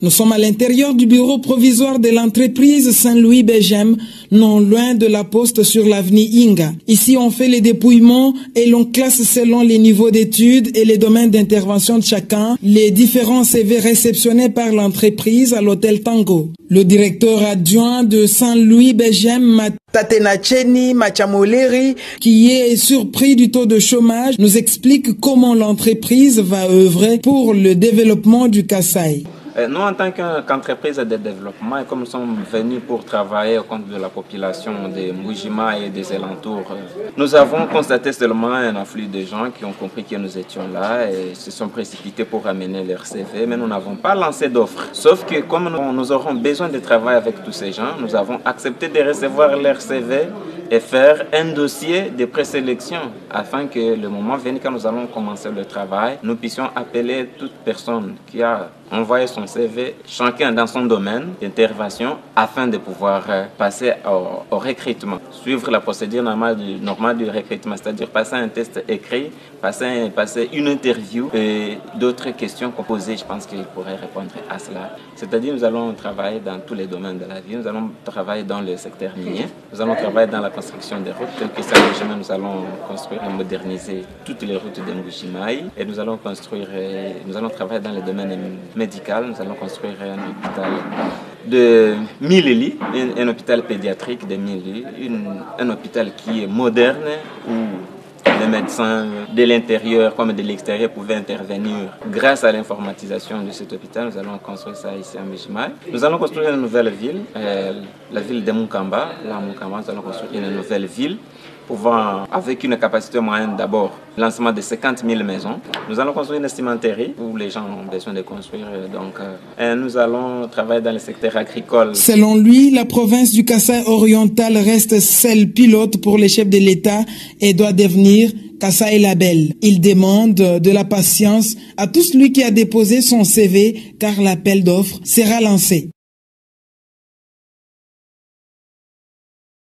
Nous sommes à l'intérieur du bureau provisoire de l'entreprise Saint-Louis Begem, non loin de la poste sur l'avenue Inga. Ici, on fait les dépouillements et l'on classe selon les niveaux d'études et les domaines d'intervention de chacun les différents CV réceptionnés par l'entreprise à l'hôtel Tango. Le directeur adjoint de Saint-Louis Begem, Tatenacheni Machamoleri, qui est surpris du taux de chômage, nous explique comment l'entreprise va œuvrer pour le développement du Kasaï. Nous, en tant qu'entreprise de développement, et comme nous sommes venus pour travailler au compte de la population de Mbujima et des alentours, nous avons constaté seulement un afflux de gens qui ont compris que nous étions là et se sont précipités pour amener leur CV, mais nous n'avons pas lancé d'offres. Sauf que comme nous aurons besoin de travailler avec tous ces gens, nous avons accepté de recevoir leur CV et faire un dossier de présélection afin que le moment venu quand nous allons commencer le travail, nous puissions appeler toute personne qui a envoyé son CV, chacun dans son domaine d'intervention, afin de pouvoir passer au recrutement. Suivre la procédure normale du recrutement, c'est-à-dire passer un test écrit, passer une interview et d'autres questions qu'on posait, je pense qu'il pourrait répondre à cela. C'est-à-dire nous allons travailler dans tous les domaines de la vie, nous allons travailler dans le secteur minier, nous allons travailler dans la construction des routes, tel que ça, nous allons construire et moderniser toutes les routes de Mbujimaï et nous allons travailler dans le domaine médical, nous allons construire un hôpital de 1000 lits, un hôpital pédiatrique de 1000 lits, un hôpital qui est moderne où les médecins de l'intérieur comme de l'extérieur pouvaient intervenir grâce à l'informatisation de cet hôpital. Nous allons construire ça ici à Mbujimaï. Nous allons construire une nouvelle ville, la ville de Mukamba. Là, à Mukamba, nous allons construire une nouvelle ville pouvant, avec une capacité moyenne d'abord, lancement de 50 000 maisons. Nous allons construire une cimenterie où les gens ont besoin de construire. Donc, nous allons travailler dans le secteur agricole. Selon lui, la province du Kasaï oriental reste celle pilote pour les chefs de l'État et doit devenir Kasaï Label. Il demande de la patience à tout celui qui a déposé son CV car l'appel d'offres sera lancé.